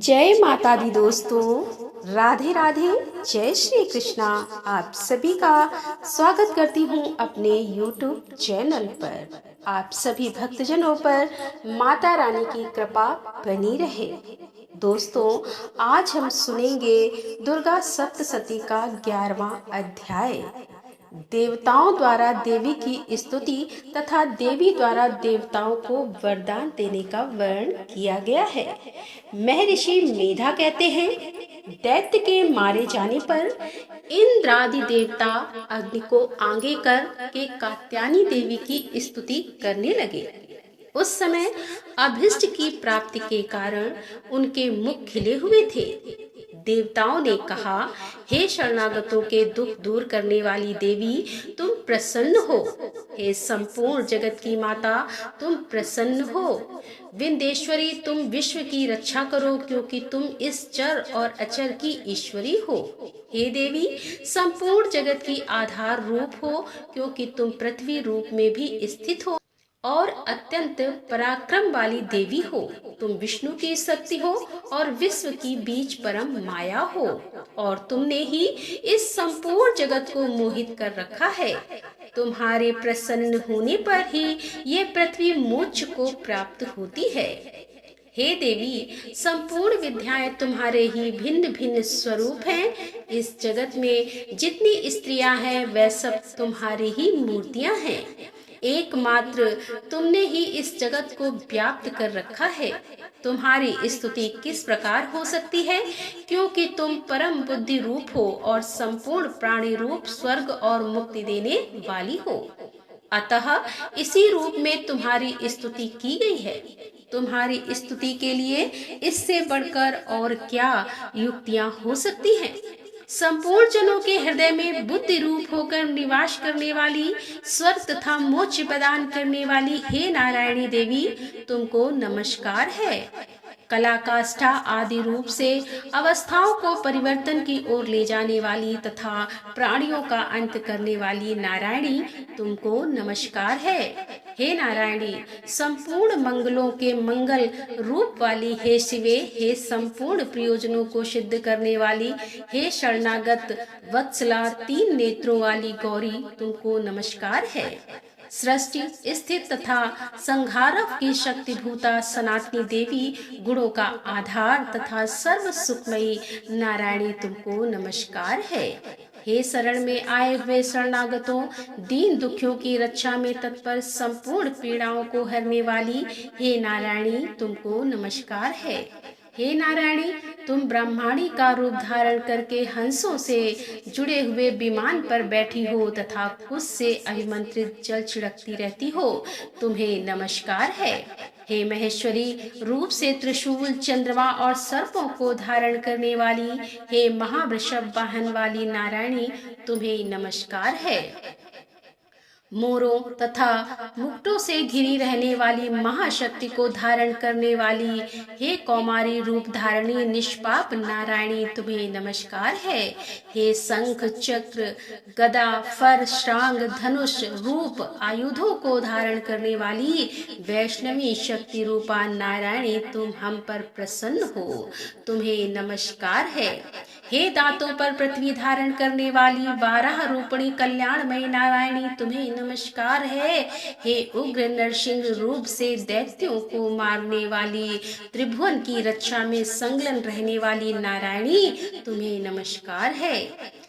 जय माता दी दोस्तों, राधे राधे, जय श्री कृष्णा। आप सभी का स्वागत करती हूँ अपने YouTube चैनल पर। आप सभी भक्तजनों पर माता रानी की कृपा बनी रहे। दोस्तों, आज हम सुनेंगे दुर्गा सप्तशती का 11वां अध्याय। देवताओं द्वारा देवी की स्तुति तथा देवी द्वारा देवताओं को वरदान देने का वर्णन किया गया है। महर्षि मेधा कहते हैं, दैत्य के मारे जाने पर इंद्रादि देवता अग्नि को आगे कर के कात्यायनी देवी की स्तुति करने लगे। उस समय अभिष्ट की प्राप्ति के कारण उनके मुख खिले हुए थे। देवताओं ने कहा, हे शरणागतों के दुख दूर करने वाली देवी, तुम प्रसन्न हो। हे संपूर्ण जगत की माता, तुम प्रसन्न हो। विंध्येश्वरी, तुम विश्व की रक्षा करो, क्योंकि तुम इस चर और अचर की ईश्वरी हो। हे देवी, संपूर्ण जगत की आधार रूप हो, क्योंकि तुम पृथ्वी रूप में भी स्थित हो और अत्यंत पराक्रम वाली देवी हो। तुम विष्णु की शक्ति हो और विश्व की बीज परम माया हो, और तुमने ही इस संपूर्ण जगत को मोहित कर रखा है। तुम्हारे प्रसन्न होने पर ही ये पृथ्वी मोक्ष को प्राप्त होती है। हे देवी, संपूर्ण विद्याएं तुम्हारे ही भिन्न भिन्न स्वरूप हैं। इस जगत में जितनी स्त्रियां हैं, वह सब तुम्हारी ही मूर्तियां हैं। एकमात्र तुमने ही इस जगत को व्याप्त कर रखा है। तुम्हारी स्तुति किस प्रकार हो सकती है, क्योंकि तुम परम बुद्धि रूप हो और संपूर्ण प्राणी रूप स्वर्ग और मुक्ति देने वाली हो। अतः इसी रूप में तुम्हारी स्तुति की गई है। तुम्हारी स्तुति के लिए इससे बढ़कर और क्या युक्तियां हो सकती हैं। संपूर्ण जनों के हृदय में बुद्धि रूप होकर निवास करने वाली, स्वर्ग तथा मोक्ष प्रदान करने वाली हे नारायणी देवी, तुमको नमस्कार है। कला काष्ठा आदि रूप से अवस्थाओं को परिवर्तन की ओर ले जाने वाली तथा प्राणियों का अंत करने वाली नारायणी, तुमको नमस्कार है। हे नारायणी, संपूर्ण मंगलों के मंगल रूप वाली हे शिवे, हे संपूर्ण प्रयोजनों को सिद्ध करने वाली हे शरणागत वत्सला, 3 नेत्रों वाली गौरी, तुमको नमस्कार है। सृष्टि स्थित तथा संहारक की शक्तिभूता सनातनी देवी, गुणों का आधार तथा सर्व सुखमयी नारायणी, तुमको नमस्कार है। हे शरण में आए हुए शरणागतों, दीन दुखियों की रक्षा में तत्पर, संपूर्ण पीड़ाओं को हरने वाली हे नारायणी, तुमको नमस्कार है। हे नारायणी, तुम ब्रह्माणी का रूप धारण करके हंसों से जुड़े हुए विमान पर बैठी हो तथा कुश से अभिमंत्रित जल छिड़कती रहती हो, तुम्हें नमस्कार है। हे महेश्वरी, रूप से त्रिशूल, चंद्रमा और सर्पों को धारण करने वाली हे महावृषभ वाहन वाली नारायणी, तुम्हें नमस्कार है। मोरों तथा मुकुटों से घिरी रहने वाली महाशक्ति को धारण करने वाली हे कौमारी रूप धारणी निष्पाप नारायणी, तुम्हें नमस्कार है। हे शंख, चक्र, गदा, फर, श्रांग, धनुष रूप आयुधों को धारण करने वाली वैष्णवी शक्ति रूपा नारायणी, तुम हम पर प्रसन्न हो, तुम्हें नमस्कार है। हे दांतों पर पृथ्वी धारण करने वाली बारह रूपणी कल्याणमयी नारायणी, तुम्हें नमस्कार है। हे उग्र नरसिंह रूप से दैत्यों को मारने वाली, त्रिभुवन की रक्षा में संलग्न रहने वाली नारायणी, तुम्हें नमस्कार है।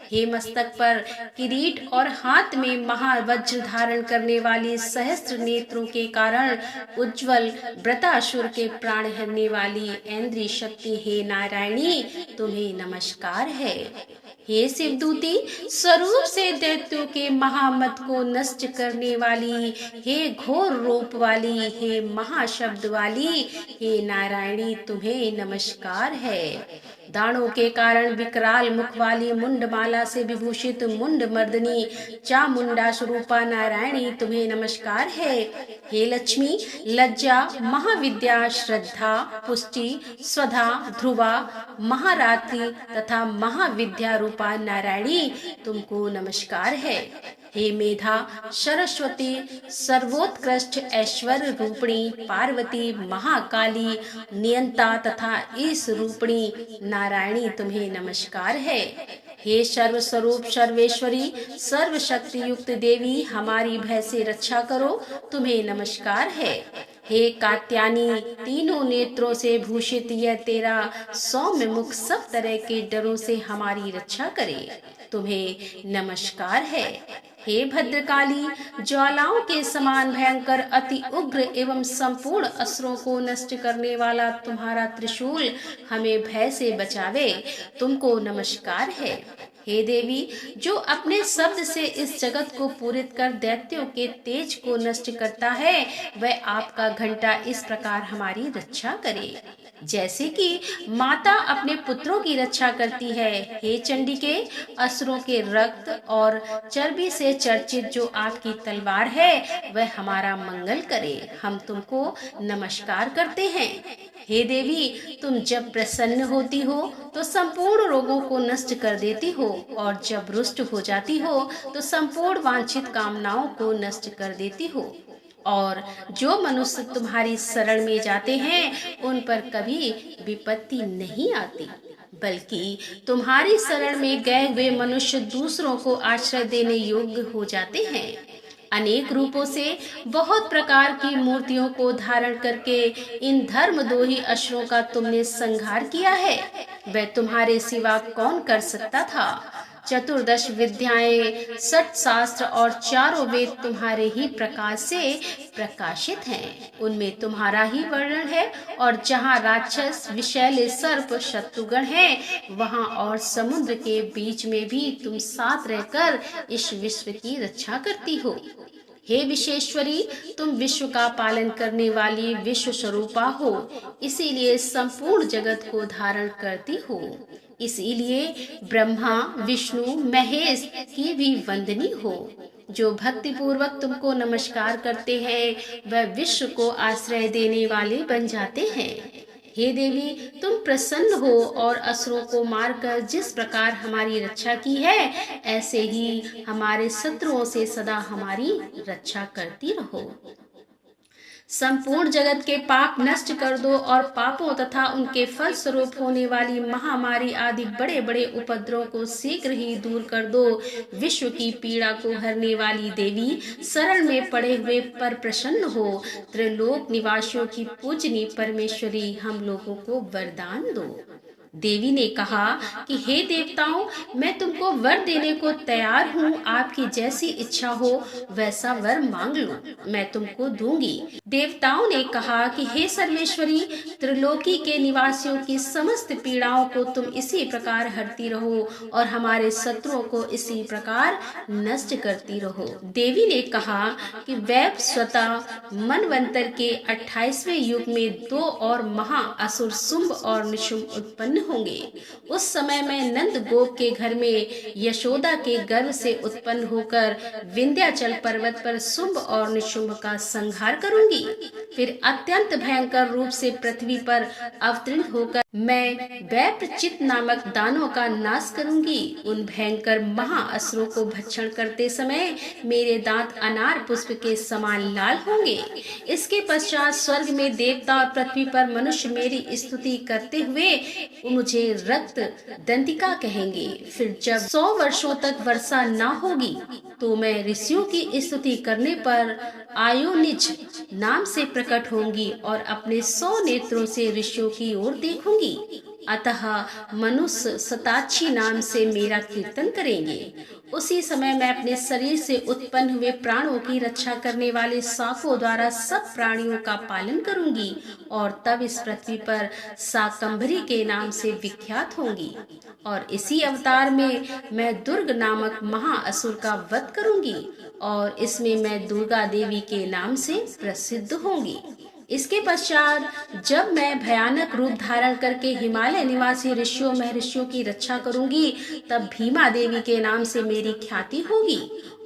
हे मस्तक पर किरीट और हाथ में महावज्र धारण करने वाली, सहस्त्र नेत्रों के कारण उज्जवल वृतासुर के प्राण हरने वाली ऐन्द्री शक्ति हे नारायणी, तुम्हें नमस्कार है। हे शिवदूती, स्वरूप से दैत्यों के महामत को नष्ट करने वाली, हे घोर रूप वाली, हे महाशब्द वाली हे नारायणी, तुम्हें नमस्कार है। दानों के कारण विकराल मुख वाली, मुंडमाला से विभूषित मुंड मर्दनी चामुंडा स्वरूपा नारायणी, तुम्हें नमस्कार है। हे लक्ष्मी, लज्जा, महाविद्या, श्रद्धा, पुष्टि, स्वधा, ध्रुवा, महारात्रि तथा महाविद्या रूपा नारायणी, तुमको नमस्कार है। हे मेधा सरस्वती, सर्वोत्कृष्ट ऐश्वर्य रूपिणी पार्वती, महाकाली, नियंता तथा ईश रूपिणी नारायणी, तुम्हें नमस्कार है। हे सर्वस्वरूप सर्वेश्वरी, सर्वशक्ति युक्त देवी, हमारी भय से रक्षा करो, तुम्हें नमस्कार है। हे कात्यायनी, तीनों नेत्रों से भूषित यह तेरा सौम्य मुख सब तरह के डरों से हमारी रक्षा करे, तुम्हें नमस्कार है। हे भद्रकाली, ज्वालाओं के समान भयंकर, अति उग्र एवं संपूर्ण असुरों को नष्ट करने वाला तुम्हारा त्रिशूल हमें भय से बचावे, तुमको नमस्कार है। हे देवी, जो अपने शब्द से इस जगत को पूरित कर दैत्यों के तेज को नष्ट करता है, वह आपका घंटा इस प्रकार हमारी रक्षा करे, जैसे कि माता अपने पुत्रों की रक्षा करती है। हे चंडिके, असुरों के रक्त और चर्बी से चर्चित जो आपकी तलवार है, वह हमारा मंगल करे, हम तुमको नमस्कार करते हैं। हे देवी, तुम जब प्रसन्न होती हो तो संपूर्ण रोगों को नष्ट कर देती हो, और जब रुष्ट हो जाती हो तो संपूर्ण वांछित कामनाओं को नष्ट कर देती हो, और जो मनुष्य तुम्हारी शरण में जाते हैं उन पर कभी विपत्ति नहीं आती, बल्कि तुम्हारी शरण में गए हुए मनुष्य दूसरों को आश्रय देने योग्य हो जाते हैं। अनेक रूपों से बहुत प्रकार की मूर्तियों को धारण करके इन धर्मद्रोही असुरों का तुमने संहार किया है, वह तुम्हारे सिवा कौन कर सकता था। चतुर्दश विद्याएं, 60 शास्त्र और चारों वेद तुम्हारे ही प्रकाश से प्रकाशित हैं, उनमें तुम्हारा ही वर्णन है, और जहाँ राक्षस, विषैले सर्प, शत्रुगण हैं, वहाँ और समुद्र के बीच में भी तुम साथ रहकर इस विश्व की रक्षा करती हो। हे विश्वेश्वरी, तुम विश्व का पालन करने वाली विश्व स्वरूपा हो, इसीलिए संपूर्ण जगत को धारण करती हो। इसीलिए ब्रह्मा, विष्णु, महेश की भी वंदनी हो। जो भक्ति पूर्वक तुमको नमस्कार करते हैं, वह विश्व को आश्रय देने वाले बन जाते हैं। हे देवी, तुम प्रसन्न हो और असुरों को मारकर जिस प्रकार हमारी रक्षा की है, ऐसे ही हमारे शत्रुओं से सदा हमारी रक्षा करती रहो। संपूर्ण जगत के पाप नष्ट कर दो, और पापों तथा उनके फल स्वरूप होने वाली महामारी आदि बड़े बड़े उपद्रवों को शीघ्र ही दूर कर दो। विश्व की पीड़ा को हरने वाली देवी, शरण में पड़े हुए पर प्रसन्न हो। त्रिलोक निवासियों की पूजनी परमेश्वरी, हम लोगों को वरदान दो। देवी ने कहा कि हे देवताओं, मैं तुमको वर देने को तैयार हूँ, आपकी जैसी इच्छा हो वैसा वर मांग लो, मैं तुमको दूंगी। देवताओं ने कहा कि हे सर्वेश्वरी, त्रिलोकी के निवासियों की समस्त पीड़ाओं को तुम इसी प्रकार हरती रहो, और हमारे शत्रुओं को इसी प्रकार नष्ट करती रहो। देवी ने कहा कि वैव स्वतः मनवंतर के 28वें युग में 2 और महा असुर शुंभ और निशुंभ उत्पन्न होंगे। उस समय मैं नंद गोप के घर में यशोदा के गर्भ से उत्पन्न होकर विंध्याचल पर्वत पर शुंभ और निशुंभ का संहार करूंगी। फिर अत्यंत भयंकर रूप से पृथ्वी पर अवतीर्ण होकर मैं वैप्रचित नामक दानों का नाश करूंगी। उन भयंकर महाअसुरों को भक्षण करते समय मेरे दांत अनार पुष्प के समान लाल होंगे। इसके पश्चात स्वर्ग में देवता और पृथ्वी पर मनुष्य मेरी स्तुति करते हुए मुझे रक्त दंतिका कहेंगे। फिर जब 100 वर्षों तक वर्षा न होगी, तो मैं ऋषियों की स्तुति करने पर आयोनिज नाम से प्रकट होंगी और अपने 100 नेत्रों से ऋषियों की ओर देखूंगी। अतः मनुष्य शताक्षी नाम से मेरा कीर्तन करेंगे। उसी समय मैं अपने शरीर से उत्पन्न हुए प्राणों की रक्षा करने वाले शाकों द्वारा सब प्राणियों का पालन करूंगी, और तब इस पृथ्वी पर शाकंभरी के नाम से विख्यात होंगी। और इसी अवतार में मैं दुर्ग नामक महाअसुर का वध करूंगी, और इसमें मैं दुर्गा देवी के नाम से प्रसिद्ध होंगी। इसके पश्चात जब मैं भयानक रूप धारण करके हिमालय निवासी ऋषियों महर्षियों की रक्षा करूंगी, तब भीमा देवी के नाम से मेरी ख्याति होगी,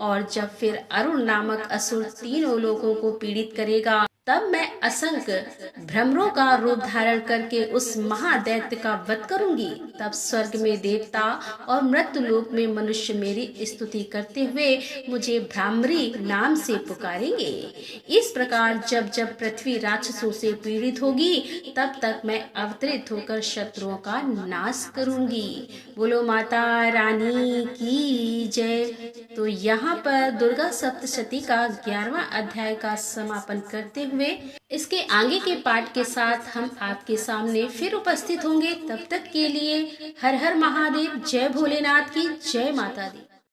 और जब फिर अरुण नामक असुर तीनों लोगों को पीड़ित करेगा, तब मैं असंख्य भ्रमरों का रूप धारण करके उस महादैत्य का वध करूंगी। तब स्वर्ग में देवता और मृत्यु लोक में मनुष्य मेरी स्तुति करते हुए मुझे भ्रामरी नाम से पुकारेंगे। इस प्रकार जब जब पृथ्वी राक्षसों से पीड़ित होगी, तब तक मैं अवतरित होकर शत्रुओं का नाश करूंगी। बोलो माता रानी की जय। तो यहाँ पर दुर्गा सप्तशती का 11वां अध्याय का समापन करते हुए इसके आगे के पाठ के साथ हम आपके सामने फिर उपस्थित होंगे। तब तक के लिए हर हर महादेव, जय भोलेनाथ की जय माता दी।